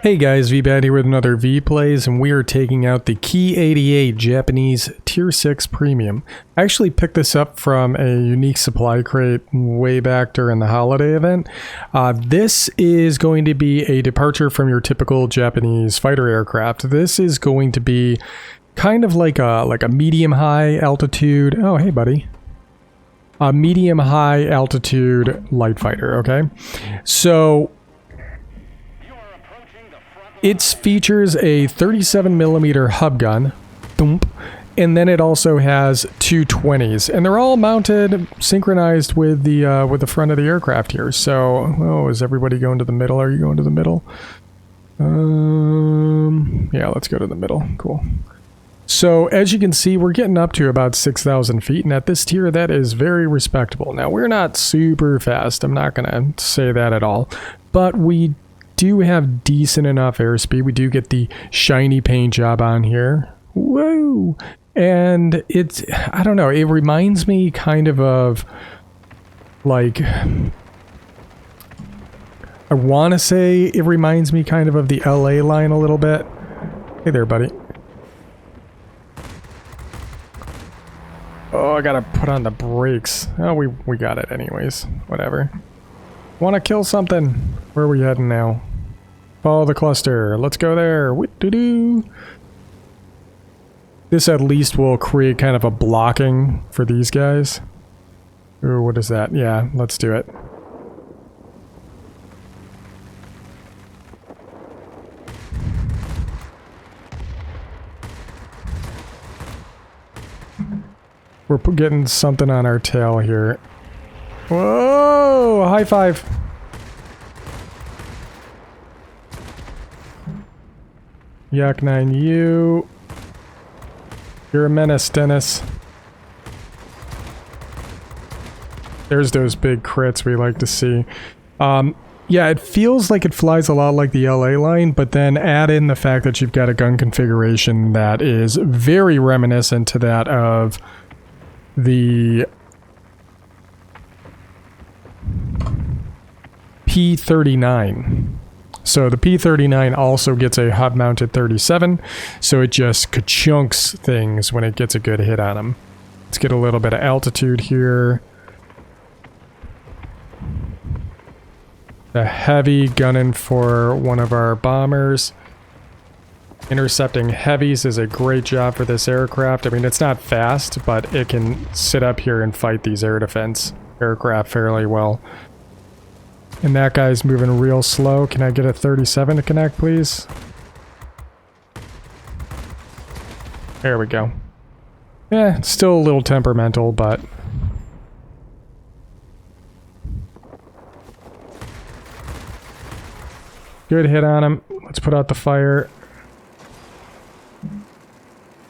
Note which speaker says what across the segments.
Speaker 1: Hey guys, Veebat here with another V-Plays, and we are taking out the Ki-88 Japanese Tier 6 Premium. I actually picked this up from a unique supply crate way back during the holiday event. This is going to be a departure from your typical Japanese fighter aircraft. This is going to be kind of like a medium-high altitude... Oh, hey buddy. A medium-high altitude light fighter, okay? So... it features a 37mm hub gun, thump, and then it also has two 20s, and they're all mounted, synchronized with the front of the aircraft here. So, oh, is everybody going to the middle? Are you going to the middle? Yeah, let's go to the middle. Cool. So, as you can see, we're getting up to about 6,000 feet, and at this tier, that is very respectable. Now, we're not super fast. I'm not going to say that at all, but we do have decent enough airspeed. We do get the shiny paint job on here. Whoa! And it's, I don't know, it reminds me kind of like, I want to say it reminds me kind of the LA line a little bit. Hey there, buddy. Oh, I gotta put on the brakes. Oh, we got it anyways. Whatever. Want to kill something? Where are we heading now? Follow the cluster. Let's go there. What-do-do? This at least will create kind of a blocking for these guys. Ooh, what is that? Yeah, let's do it. We're getting something on our tail here. Whoa! High five! Yak 9U. You're a menace, Dennis. There's those big crits we like to see. Yeah, it feels like it flies a lot like the LA line, but then add in the fact that you've got a gun configuration that is very reminiscent to that of the P-39. So the P-39 also gets a hub-mounted 37, so it just ka-chunks things when it gets a good hit on them. Let's get a little bit of altitude here. The heavy gunning for one of our bombers. Intercepting heavies is a great job for this aircraft. I mean, it's not fast, but it can sit up here and fight these air defense aircraft fairly well. And that guy's moving real slow. Can I get a 37 to connect, please? There we go. Yeah, still a little temperamental, but... good hit on him. Let's put out the fire.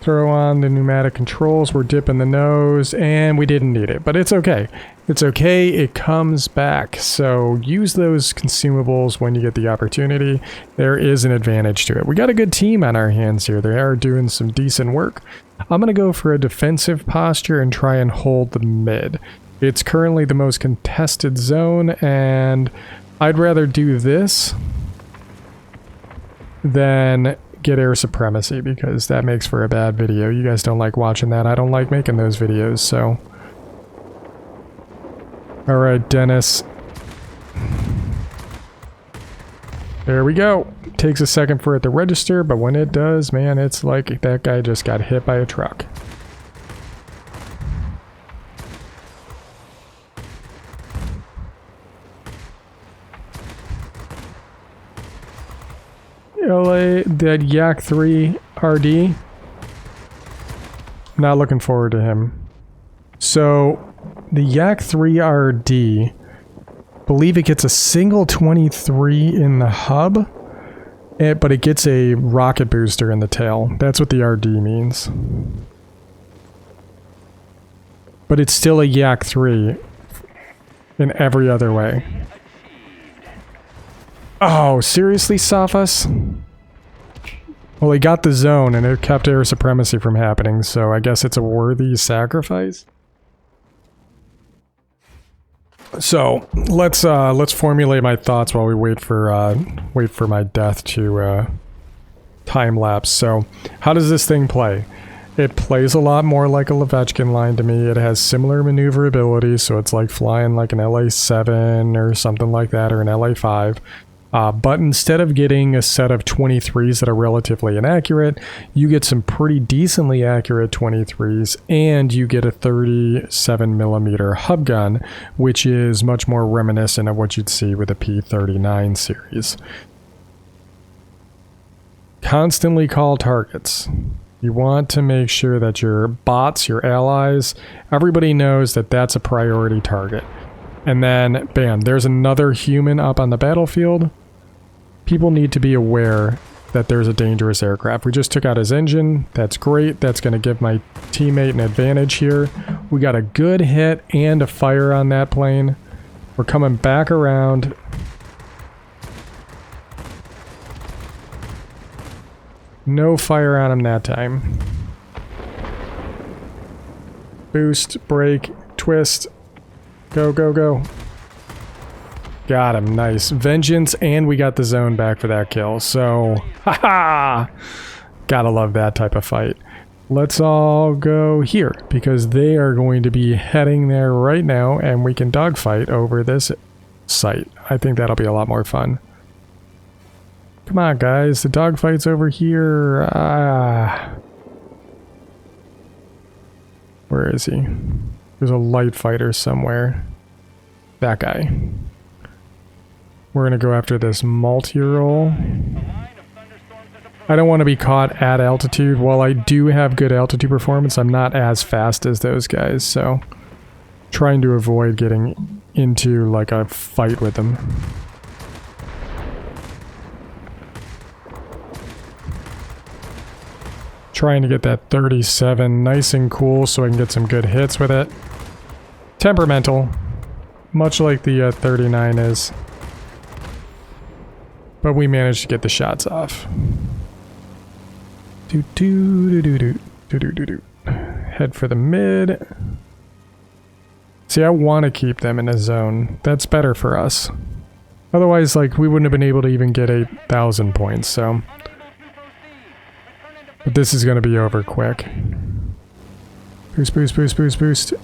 Speaker 1: Throw on the pneumatic controls. We're dipping the nose, and we didn't need it, but it's okay. It's okay, it comes back. So use those consumables when you get the opportunity. There is an advantage to it. We got a good team on our hands here. They are doing some decent work. I'm going to go for a defensive posture and try and hold the mid. It's currently the most contested zone, and I'd rather do this than get air supremacy, because that makes for a bad video. You guys don't like watching that. I don't like making those videos, so... Alright, Dennis. There we go. Takes a second for it to register, but when it does, man, it's like that guy just got hit by a truck. LA, that Yak 3 RD. Not looking forward to him. So, the Yak 3 RD, believe it gets a single 23 in the hub, but it gets a rocket booster in the tail. That's what the RD means. But it's still a Yak 3 in every other way. Oh, seriously, Safas? Well, he got the zone, and it kept air supremacy from happening, so I guess it's a worthy sacrifice? So let's formulate my thoughts while we wait for my death to time lapse. So how does this thing play? It plays a lot more like a Levechkin line to me. It has similar maneuverability, so it's like flying like an LA-7 or something like that, or an LA-5. But instead of getting a set of 23s that are relatively inaccurate, you get some pretty decently accurate 23s, and you get a 37mm hub gun, which is much more reminiscent of what you'd see with a P-39 series. Constantly call targets. You want to make sure that your bots, your allies, everybody knows that that's a priority target. And then, bam, there's another human up on the battlefield. People need to be aware that there's a dangerous aircraft. We just took out his engine. That's great. That's going to give my teammate an advantage here. We got a good hit and a fire on that plane. We're coming back around. No fire on him that time. Boost, brake, twist. Go, go, go. Got him, nice. Vengeance, and we got the zone back for that kill, so... Haha! Gotta love that type of fight. Let's all go here, because they are going to be heading there right now, and we can dogfight over this site. I think that'll be a lot more fun. Come on, guys, the dogfight's over here. Where is he? There's a light fighter somewhere. That guy. We're gonna go after this multi-roll. I don't want to be caught at altitude. While I do have good altitude performance, I'm not as fast as those guys, so trying to avoid getting into like a fight with them. Trying to get that 37 nice and cool so I can get some good hits with it. Temperamental, much like the 39 is. But we managed to get the shots off. Head for the mid. See, I want to keep them in a zone. That's better for us. Otherwise, like, we wouldn't have been able to even get 8,000 points, so... But this is going to be over quick. Boost, boost, boost, boost, boost.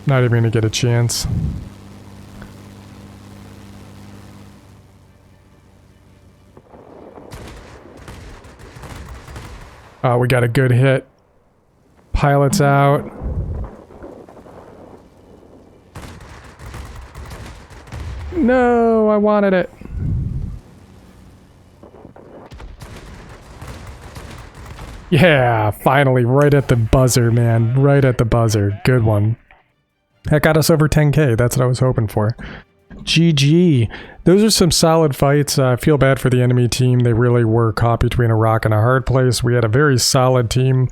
Speaker 1: Not even going to get a chance. We got a good hit. Pilot's out. No, I wanted it. Yeah, finally, right at the buzzer, man. Right at the buzzer. Good one. That got us over 10k. That's what I was hoping for. GG. Those are some solid fights. I feel bad for the enemy team. They really were caught between a rock and a hard place. We had a very solid team.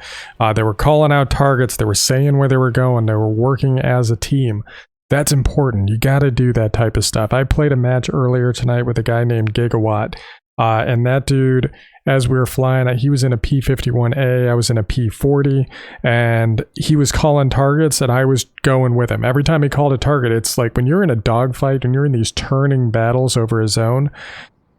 Speaker 1: They were calling out targets. They were saying where they were going. They were working as a team. That's important. You got to do that type of stuff. I played a match earlier tonight with a guy named Gigawatt. And that dude, as we were flying, he was in a P-51A, I was in a P-40, and he was calling targets, and I was going with him. Every time he called a target, it's like when you're in a dogfight and you're in these turning battles over a zone,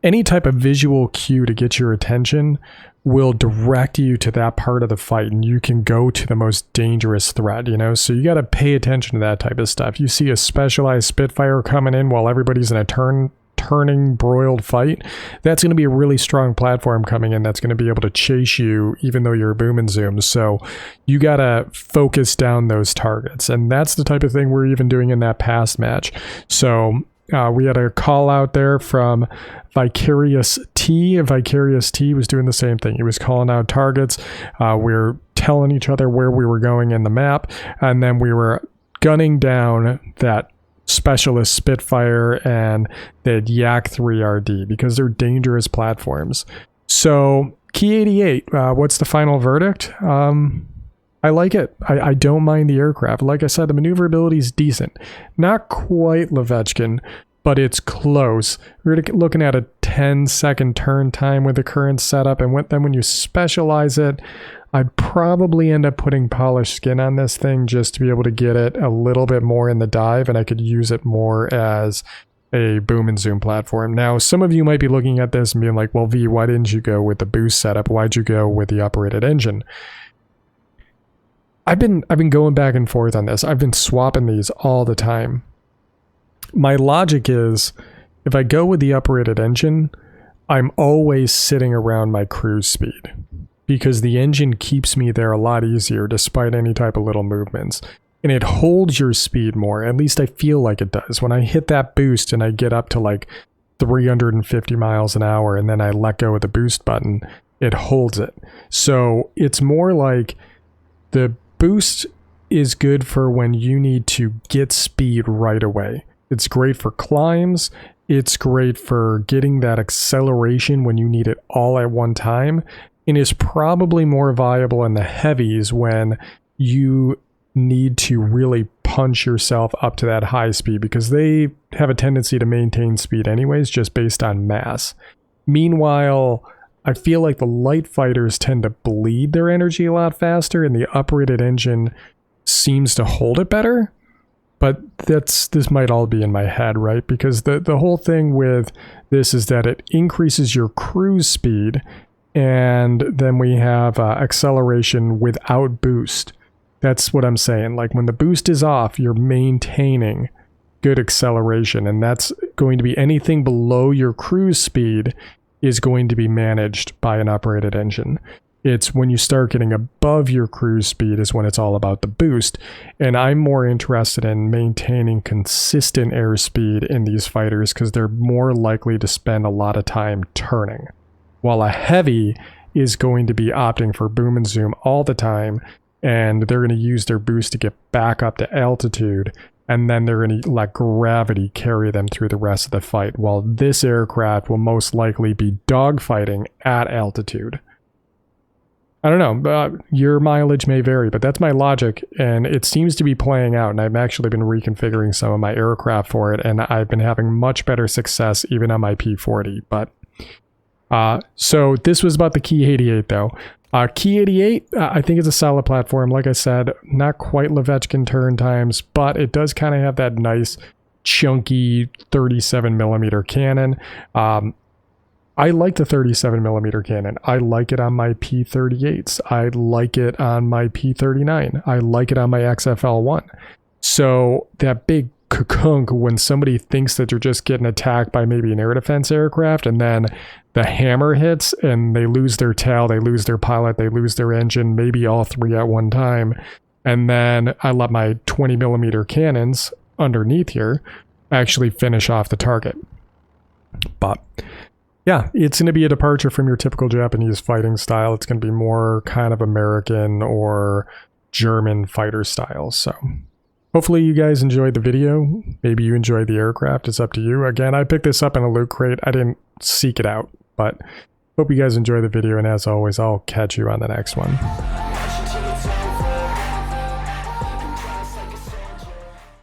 Speaker 1: any type of visual cue to get your attention will direct you to that part of the fight, and you can go to the most dangerous threat, you know? So you got to pay attention to that type of stuff. You see a specialized Spitfire coming in while everybody's in a turning broiled fight, that's going to be a really strong platform coming in that's going to be able to chase you even though you're boom and zoom. So you got to focus down those targets, and that's the type of thing we're even doing in that past match. So we had a call out there from Vicarious T. Vicarious T was doing the same thing. He was calling out targets. We were telling each other where we were going in the map, and then we were gunning down that Specialist Spitfire and the Yak 3RD because they're dangerous platforms. So Ki-88, what's the final verdict? I like it. I don't mind the aircraft. Like I said, the maneuverability is decent. Not quite Levechkin, but it's close. We're looking at a 10-second turn time with the current setup, and then when you specialize it, I'd probably end up putting polished skin on this thing just to be able to get it a little bit more in the dive, and I could use it more as a boom and zoom platform. Now, some of you might be looking at this and being like, well, V, why didn't you go with the boost setup? Why'd you go with the operated engine? I've been going back and forth on this. I've been swapping these all the time. My logic is, if I go with the operated engine, I'm always sitting around my cruise speed, because the engine keeps me there a lot easier despite any type of little movements. And it holds your speed more, at least I feel like it does. When I hit that boost and I get up to like 350 miles an hour and then I let go of the boost button, it holds it. So it's more like the boost is good for when you need to get speed right away. It's great for climbs. It's great for getting that acceleration when you need it all at one time. And is probably more viable in the heavies when you need to really punch yourself up to that high speed, because they have a tendency to maintain speed anyways, just based on mass. Meanwhile, I feel like the light fighters tend to bleed their energy a lot faster, and the operated engine seems to hold it better. But this might all be in my head, right? Because the whole thing with this is that it increases your cruise speed, and then we have acceleration without boost. That's what I'm saying. Like, when the boost is off, you're maintaining good acceleration, and that's going to be anything below your cruise speed is going to be managed by an operated engine. It's when you start getting above your cruise speed is when it's all about the boost, and I'm more interested in maintaining consistent airspeed in these fighters because they're more likely to spend a lot of time turning, while a heavy is going to be opting for boom and zoom all the time, and they're going to use their boost to get back up to altitude, and then they're going to let gravity carry them through the rest of the fight, while this aircraft will most likely be dogfighting at altitude. I don't know, your mileage may vary, but that's my logic, and it seems to be playing out, and I've actually been reconfiguring some of my aircraft for it, and I've been having much better success even on my P40. But so this was about the Ki-88 though. Ki-88, I think it's a solid platform. Like I said, not quite Levechkin turn times, but it does kind of have that nice chunky 37mm cannon. I like the 37mm cannon. I like it on my P38s. I like it on my P39. I like it on my XFL1. So that big kunk when somebody thinks that you're just getting attacked by maybe an air defense aircraft, and then the hammer hits and they lose their tail, they lose their pilot, they lose their engine, maybe all three at one time. And then I let my 20mm cannons underneath here actually finish off the target. But yeah, it's going to be a departure from your typical Japanese fighting style. It's going to be more kind of American or German fighter style. So hopefully you guys enjoyed the video. Maybe you enjoyed the aircraft. It's up to you. Again, I picked this up in a loot crate. I didn't seek it out, but hope you guys enjoy the video. And as always, I'll catch you on the next one.